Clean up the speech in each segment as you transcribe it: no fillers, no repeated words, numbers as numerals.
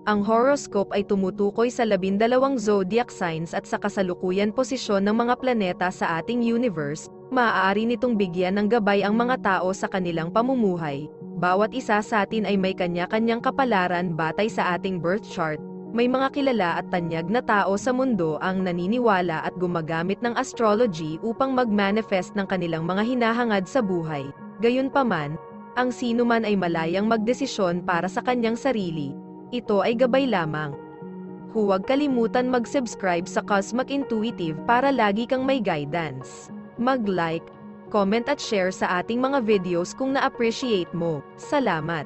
Ang horoscope ay tumutukoy sa 12 zodiac signs at sa kasalukuyan posisyon ng mga planeta sa ating universe. Maaari nitong bigyan ng gabay ang mga tao sa kanilang pamumuhay. Bawat isa sa atin ay may kanya-kanyang kapalaran batay sa ating birth chart. May mga kilala at tanyag na tao sa mundo ang naniniwala at gumagamit ng astrology upang mag-manifest ng kanilang mga hinahangad sa buhay. Gayunpaman, ang sinuman ay malayang magdesisyon para sa kanyang sarili. Ito ay gabay lamang. Huwag kalimutan mag-subscribe sa Cosmic Intuitive para lagi kang may guidance. Mag-like, comment at share sa ating mga videos kung na-appreciate mo. Salamat!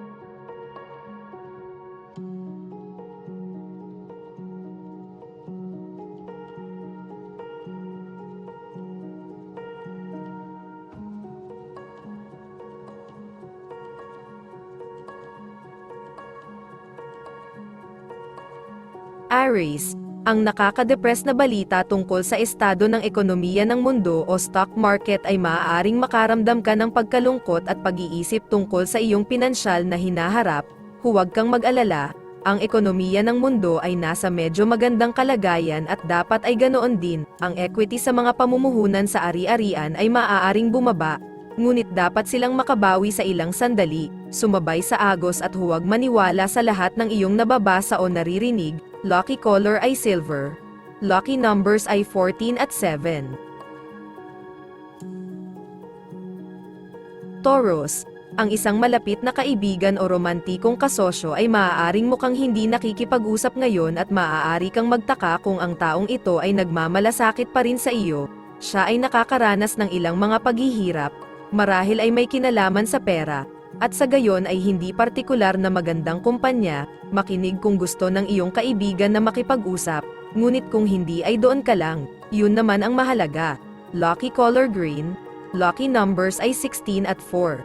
Aries, ang nakakadepress na balita tungkol sa estado ng ekonomiya ng mundo o stock market ay maaaring makaramdam ka ng pagkalungkot at pag-iisip tungkol sa iyong pinansyal na hinaharap. Huwag kang mag-alala, ang ekonomiya ng mundo ay nasa medyo magandang kalagayan at dapat ay ganoon din. Ang equity sa mga pamumuhunan sa ari-arian ay maaaring bumaba, ngunit dapat silang makabawi sa ilang sandali. Sumabay sa agos at huwag maniwala sa lahat ng iyong nababasa o naririnig. Lucky color ay silver. Lucky numbers ay 14 at 7. Taurus, ang isang malapit na kaibigan o romantikong kasosyo ay maaaring mukhang hindi nakikipag-usap ngayon at maaari kang magtaka kung ang taong ito ay nagmamalasakit pa rin sa iyo. Siya ay nakakaranas ng ilang mga paghihirap, marahil ay may kinalaman sa pera, at sa gayon ay hindi partikular na magandang kumpanya. Makinig kung gusto ng iyong kaibigan na makipag-usap, ngunit kung hindi ay doon ka lang, yun naman ang mahalaga. Lucky color green. Lucky numbers ay 16 at 4.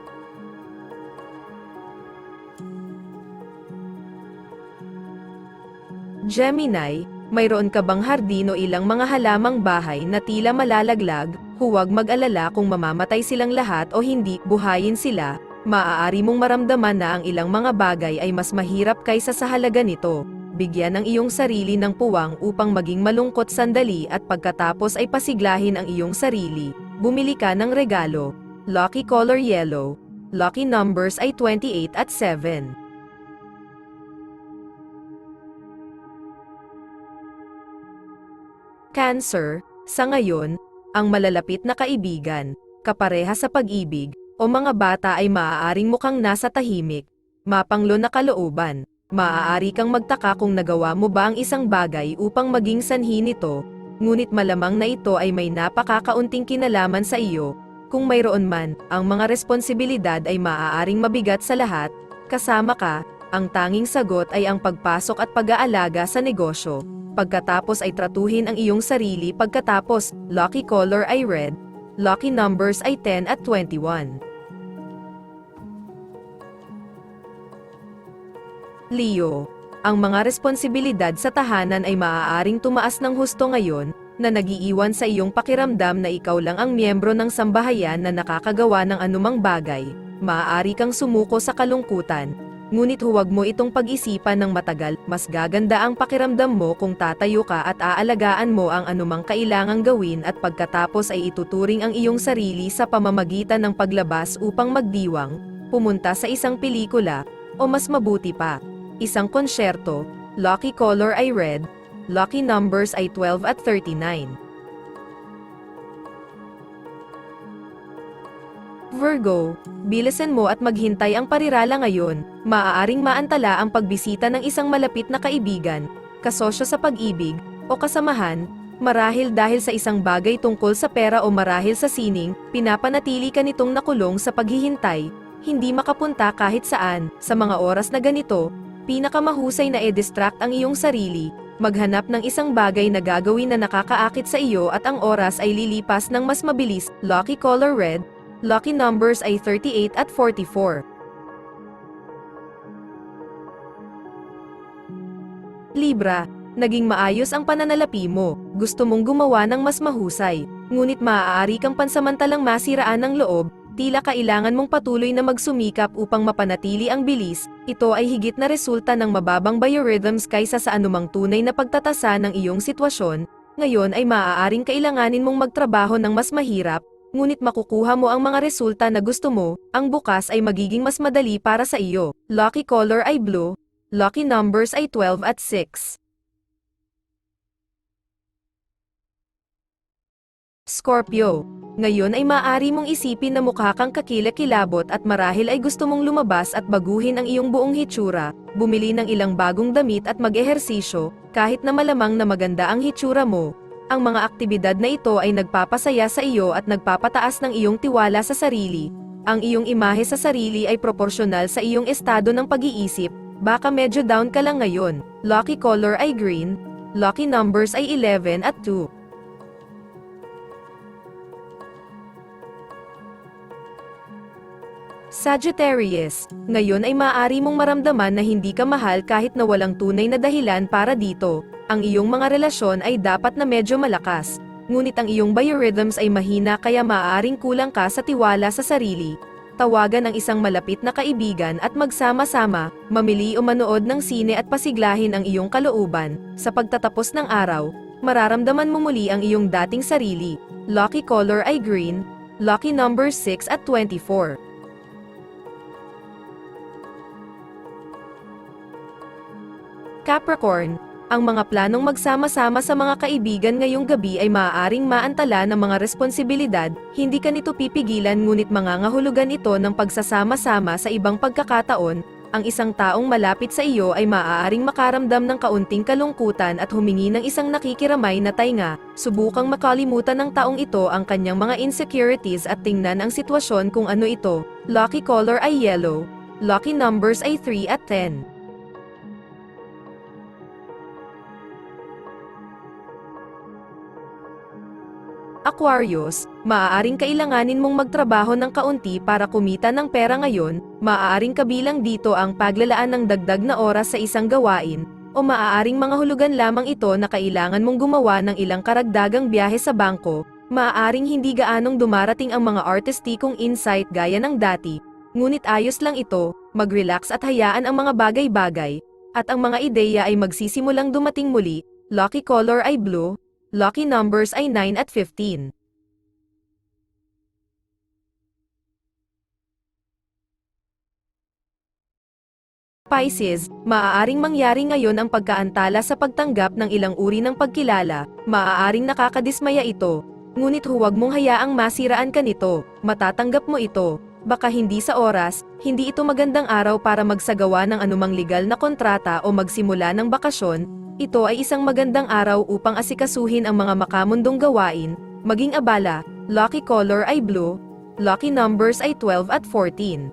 Gemini, mayroon ka bang hardin o ilang mga halamang bahay na tila malalaglag? Huwag mag-alala kung mamamatay silang lahat o hindi, buhayin sila. Maaari mong maramdaman na ang ilang mga bagay ay mas mahirap kaysa sa halaga nito. Bigyan ng iyong sarili ng puwang upang maging malungkot sandali at pagkatapos ay pasiglahin ang iyong sarili. Bumili ka ng regalo. Lucky color yellow. Lucky numbers ay 28 at 7. Cancer, sa ngayon, ang malalapit na kaibigan, kapareha sa pag-ibig, o mga bata ay maaaring mukhang nasa tahimik, mapanglo na kalooban. Maaari kang magtaka kung nagawa mo ba ang isang bagay upang maging sanhi nito, ngunit malamang na ito ay may napakakaunting kinalaman sa iyo. Kung mayroon man, ang mga responsibilidad ay maaaring mabigat sa lahat, kasama ka. Ang tanging sagot ay ang pagpasok at pag-aalaga sa negosyo. Pagkatapos ay tratuhin ang iyong sarili pagkatapos. Lucky color ay red. Lucky numbers ay 10 at 21. Leo, ang mga responsibilidad sa tahanan ay maaaring tumaas ng husto ngayon, na nagiiwan sa iyong pakiramdam na ikaw lang ang miyembro ng sambahayan na nakakagawa ng anumang bagay. Maaari kang sumuko sa kalungkutan, ngunit huwag mo itong pag-isipan ng matagal. Mas gaganda ang pakiramdam mo kung tatayo ka at aalagaan mo ang anumang kailangang gawin at pagkatapos ay ituturing ang iyong sarili sa pamamagitan ng paglabas upang magdiwang, pumunta sa isang pelikula, o mas mabuti pa, isang konsyerto. Lucky color ay red. Lucky numbers ay 12 at 39. Virgo, bilisan mo at maghintay ang parirala ngayon. Maaaring maantala ang pagbisita ng isang malapit na kaibigan, kasosyo sa pag-ibig, o kasamahan, marahil dahil sa isang bagay tungkol sa pera o marahil sa sining, pinapanatili ka nitong nakulong sa paghihintay, hindi makapunta kahit saan. Sa mga oras na ganito, pinakamahusay na e-distract ang iyong sarili, maghanap ng isang bagay na gagawin na nakakaakit sa iyo at ang oras ay lilipas ng mas mabilis. Lucky color red. Lucky numbers ay 38 at 44. Libra, naging maayos ang pananalapi mo. Gusto mong gumawa ng mas mahusay, ngunit maaari kang pansamantalang masiraan ng loob. Tila kailangan mong patuloy na magsumikap upang mapanatili ang bilis, ito ay higit na resulta ng mababang biorhythms kaysa sa anumang tunay na pagtatasa ng iyong sitwasyon. Ngayon ay maaaring kailanganin mong magtrabaho ng mas mahirap, ngunit makukuha mo ang mga resulta na gusto mo, ang bukas ay magiging mas madali para sa iyo. Lucky color ay blue, lucky numbers ay 12 at 6. Scorpio, ngayon ay maaari mong isipin na mukha kang kakilakilabot at marahil ay gusto mong lumabas at baguhin ang iyong buong hitsura, bumili ng ilang bagong damit at mag-ehersisyo, kahit na malamang na maganda ang hitsura mo. Ang mga aktibidad na ito ay nagpapasaya sa iyo at nagpapataas ng iyong tiwala sa sarili. Ang iyong imahe sa sarili ay proporsyonal sa iyong estado ng pag-iisip, baka medyo down ka lang ngayon. Lucky color ay green, lucky numbers ay 11 at 2. Sagittarius, ngayon ay maaari mong maramdaman na hindi ka mahal kahit na walang tunay na dahilan para dito. Ang iyong mga relasyon ay dapat na medyo malakas, ngunit ang iyong biorhythms ay mahina kaya maaaring kulang ka sa tiwala sa sarili. Tawagan ang isang malapit na kaibigan at magsama-sama, mamili o manood ng sine at pasiglahin ang iyong kalooban. Sa pagtatapos ng araw, mararamdaman mo muli ang iyong dating sarili. Lucky color ay green, lucky number 6 at 24. Capricorn, ang mga planong magsama-sama sa mga kaibigan ngayong gabi ay maaaring maantala ng mga responsibilidad, hindi ka nito pipigilan ngunit mangangahulugan ito ng pagsasama-sama sa ibang pagkakataon. Ang isang taong malapit sa iyo ay maaaring makaramdam ng kaunting kalungkutan at humingi ng isang nakikiramay na tainga. Subukang makalimutan ng taong ito ang kanyang mga insecurities at tingnan ang sitwasyon kung ano ito. Lucky color ay yellow, lucky numbers ay 3 at 10. Aquarius, maaaring kailanganin mong magtrabaho ng kaunti para kumita ng pera ngayon, maaaring kabilang dito ang paglalaan ng dagdag na oras sa isang gawain, o maaaring mga hulugan lamang ito na kailangan mong gumawa ng ilang karagdagang biyahe sa bangko, maaaring hindi gaanong dumarating ang mga artistikong insight gaya ng dati, ngunit ayos lang ito, mag-relax at hayaan ang mga bagay-bagay, at ang mga ideya ay magsisimulang dumating muli. Lucky color ay blue, lucky numbers ay 9 at 15. Pisces, maaaring mangyari ngayon ang pagkaantala sa pagtanggap ng ilang uri ng pagkilala, maaaring nakakadismaya ito, ngunit huwag mong hayaang masiraan ka nito, matatanggap mo ito, baka hindi sa oras, hindi ito magandang araw para magsagawa ng anumang legal na kontrata o magsimula ng bakasyon. Ito ay isang magandang araw upang asikasuhin ang mga makamundong gawain, maging abala. Lucky color ay blue, lucky numbers ay 12 at 14.